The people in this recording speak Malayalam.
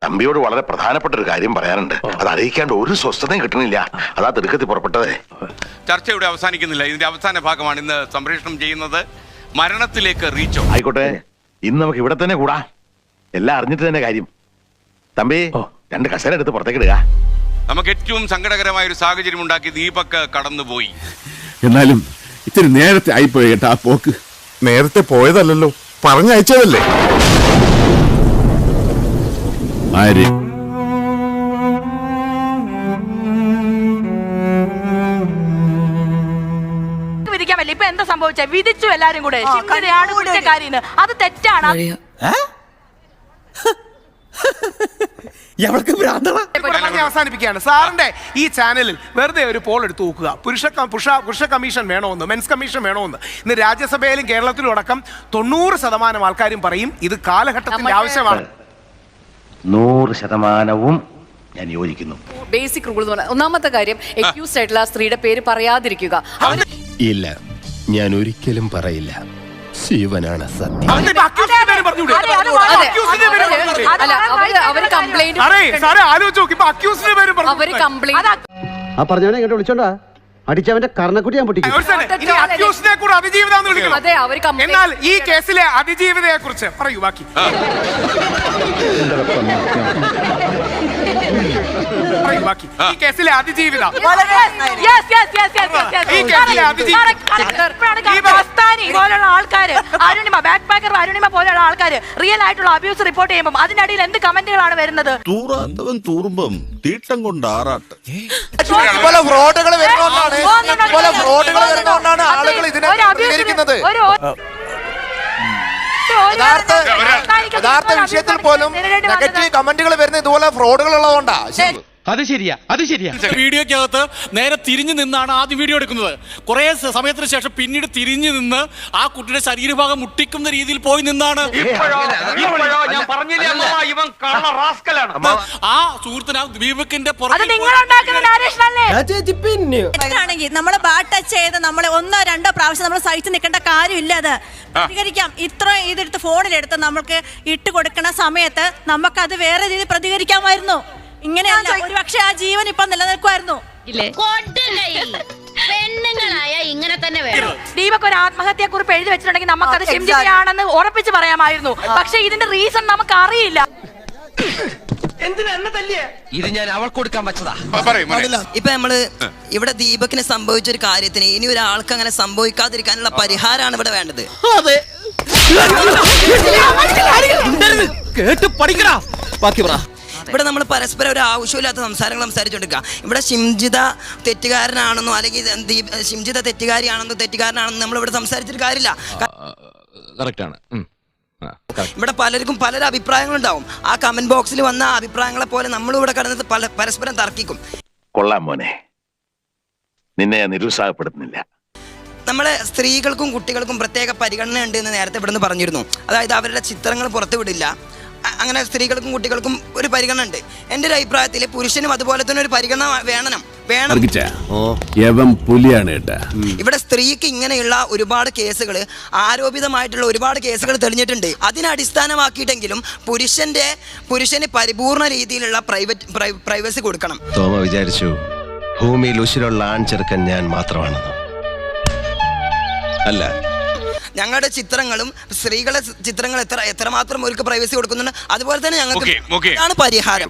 തമ്പിയോട് വളരെ പ്രധാനപ്പെട്ട ഒരു കാര്യം പറയാനുണ്ട്. അത് അറിയിക്കാണ്ട് ഒരു സ്വസ്ഥതയും കിട്ടണില്ല. അതാ തിടുക്കത്തിൽ പുറപ്പെട്ടതേ. ചർച്ച ഇവിടെ അവസാനിക്കുന്നില്ല. ഇതിന്റെ അവസാന ഭാഗമാണ് ഇന്ന് സംപ്രേഷണം ചെയ്യുന്നത്. മരണത്തിലേക്ക് റീച്ചോ. ആയിക്കോട്ടെ, ഇന്ന് നമുക്ക് ഇവിടെ തന്നെ കൂടാ. എല്ലാം അറിഞ്ഞിട്ട് തന്നെ കാര്യം. തമ്പി 2 കസേര എടുത്ത് പുറത്തേക്ക് ഇടുക. നമുക്ക് ഏറ്റവും സങ്കടകരമായ ഒരു സാഹചര്യം ഉണ്ടാക്കി ദീപക് കടന്നുപോയി. എന്നാലും ഇത്തിരി നേരത്തെ ആയിപ്പോയി കേട്ടോ ആ പോക്ക്. നേരത്തെ പോയതല്ലോ, പറഞ്ഞയച്ചതല്ലേ. ആര് വിധിക്കാൻ പറ്റില്ല. ഇപ്പൊ എന്താ സംഭവിച്ചത്? വിധിച്ചു എല്ലാരും കൂടെ. അത് തെറ്റാണ്. അവസാനിപ്പിക്കുകയാണ്. സാറിന്റെ ഈ ചാനലിൽ വെറുതെ ഒരു പോൾ എടുത്ത് നോക്കുക. പുരുഷ കമ്മീഷൻ വേണമെന്ന്, മെൻസ് കമ്മീഷൻ വേണമെന്ന്. ഇന്ന് രാജ്യസഭയിലും കേരളത്തിലും അടക്കം 90% ആൾക്കാരും പറയും ഇത് കാലഘട്ടത്തിന്റെ ആവശ്യമാണ്. 100% ഞാൻ യോജിക്കുന്നു. ബേസിക് റൂൾ എന്ന് പറഞ്ഞാൽ ഒന്നാമത്തെ കാര്യം അക്യൂസ്ഡ് ആയിട്ടുള്ള സ്ത്രീയുടെ പേര് പറയാതിരിക്കുക. ഇല്ല, ഞാൻ ഒരിക്കലും പറയില്ല. ശിവനാണ് സത്യം. അവര് കംപ്ലൈന്റ് പറഞ്ഞവനെ ഇങ്ങോട്ട് വിളിച്ചോണ്ടാ അടിച്ചവന്റെ കർണക്കുട്ടി ഞാൻ പൊട്ടിക്കും. എന്നാൽ ഈ കേസിലെ അതിജീവിതയെ കുറിച്ച് പറയൂ. ബാക്കി ഈ കേസിലെ അതിജീവിത പോലുള്ള ആൾക്കാര്, അരുണിമ ബാക്ക് പാക്കർ അരുണിമ പോലുള്ള ആൾക്കാര് റിയൽ ആയിട്ടുള്ള അബ്യൂസ് റിപ്പോർട്ട് ചെയ്യുമ്പോൾ അതിനിടയിൽ എന്ത് കമന്റുകളാണ് വരുന്നത്? തൂറാത്തവൻ തൂറുമ്പം തീട്ടം കൊണ്ട് ആറാട്ട്. ആളുകൾ ഇതിനെ പ്രതികരിക്കുന്നത്. യഥാർത്ഥ വിഷയത്തിൽ പോലും നെഗറ്റീവ് കമന്റുകൾ വരുന്ന ഇതുപോലെ ഫ്രോഡുകൾ ഉള്ളതുകൊണ്ടാ. അത് ശരിയാ. വീഡിയോക്കകത്ത് നേരെ തിരിഞ്ഞു നിന്നാണ് ആദ്യം വീഡിയോ എടുക്കുന്നത്. കുറെ സമയത്തിന് ശേഷം പിന്നീട് തിരിഞ്ഞു നിന്ന് ആ കുട്ടിയുടെ ശരീരഭാഗം മുട്ടിക്കുന്ന രീതിയിൽ പോയി നിന്നാണ് ആ സുഹൃത്തിന് ദീപകിന്റെ നമ്മളെ ബാഡ് ടച്ച് ചെയ്ത് നമ്മളെ 1-2 പ്രാവശ്യം നമ്മൾ സഹിച്ച് നിൽക്കേണ്ട കാര്യമില്ല. അത് പ്രതികരിക്കാം. ഇത്രയും ഇതെടുത്ത് ഫോണിലെടുത്ത് നമ്മൾക്ക് ഇട്ട് കൊടുക്കുന്ന സമയത്ത് നമുക്കത് വേറെ രീതിയിൽ പ്രതികരിക്കാമായിരുന്നു. ഇങ്ങനെയല്ല, ഒരു പക്ഷെ ആ ജീവൻ ഇപ്പൊ നിലനിൽക്കുമായിരുന്നു. പെണ്ണുങ്ങളായ ഇങ്ങനെ തന്നെ വേണം. ദീപക് ഒരു ആത്മഹത്യാ കുറിപ്പ് എഴുതി വെച്ചിട്ടുണ്ടെങ്കിൽ നമുക്കത് ശിംജിതയാണെന്ന് ഉറപ്പിച്ച് പറയാമായിരുന്നു. പക്ഷെ ഇതിന്റെ റീസൺ നമുക്ക് അറിയില്ല. ഇത് ഞാൻ അവൾക്ക് കൊടുക്കാൻ വെച്ചതാ. ഇപ്പൊ നമ്മള് ഇവിടെ ദീപകിന് സംഭവിച്ചൊരു കാര്യത്തിന് ഇനി ഒരാൾക്ക് അങ്ങനെ സംഭവിക്കാതിരിക്കാനുള്ള പരിഹാരമാണ് ഇവിടെ വേണ്ടത്. കേട്ട് പഠിക്കടാ. ബാക്കി പറ. ഇവിടെ നമ്മൾ പരസ്പരം ഒരു ആവശ്യമില്ലാത്ത സംസാരങ്ങൾ സംസാരിച്ചുകൊണ്ടിരിക്കുക. ഇവിടെ ശിംജിത തെറ്റുകാരനാണെന്നോ അല്ലെങ്കിൽ ശിംജിത തെറ്റുകാരനാണെന്നോ നമ്മൾ ഇവിടെ സംസാരിച്ചിട്ട് കാര്യമില്ല. ഇവിടെ പലർക്കും പലരും അഭിപ്രായങ്ങളുണ്ടാവും. ആ കമന്റ് ബോക്സിൽ വന്ന അഭിപ്രായങ്ങളെ പോലെ നമ്മളും ഇവിടെ കടന്നത് പരസ്പരം തർക്കിക്കും. കൊള്ളാം മോനെ, നിന്നെ ഞാൻ നിരുത്സാഹപ്പെടുത്തുന്നില്ല. നമ്മളെ സ്ത്രീകൾക്കും കുട്ടികൾക്കും പ്രത്യേക പരിഗണന ഉണ്ട് എന്ന് നേരത്തെ ഇവിടുന്ന് പറഞ്ഞിരുന്നു. അതായത് അവരുടെ ചിത്രങ്ങൾ പുറത്തു വിടില്ല. അങ്ങനെ സ്ത്രീകൾക്കും കുട്ടികൾക്കും ഒരു പരിഗണന ഉണ്ട്. എൻ്റെ ഒരു അഭിപ്രായത്തിൽ പുരുഷനും അതുപോലെ തന്നെ ഒരു പരിഗണന വേണം. ഇവിടെ സ്ത്രീക്ക് ഇങ്ങനെയുള്ള ഒരുപാട് കേസുകൾ, ആരോപിതമായിട്ടുള്ള ഒരുപാട് കേസുകൾ തെളിഞ്ഞിട്ടുണ്ട്. അതിനെ അടിസ്ഥാനമാക്കിയിട്ടെങ്കിലും പുരുഷന് പരിപൂർണ രീതിയിലുള്ള പ്രൈവസി കൊടുക്കണം. തോമ വിചാരിച്ചു ഭൂമിയിൽ ഉശിരുള്ള ആൺചെറുക്കൻ ഞാൻ മാത്രമാണെന്ന്. അല്ല, ഞങ്ങളുടെ ചിത്രങ്ങളും സ്ത്രീകളെ ചിത്രങ്ങൾ എത്രമാത്രം അവർക്ക് പ്രൈവസി കൊടുക്കുന്നുണ്ട്. അതുപോലെ തന്നെ ഞങ്ങൾക്ക് പരിഹാരം.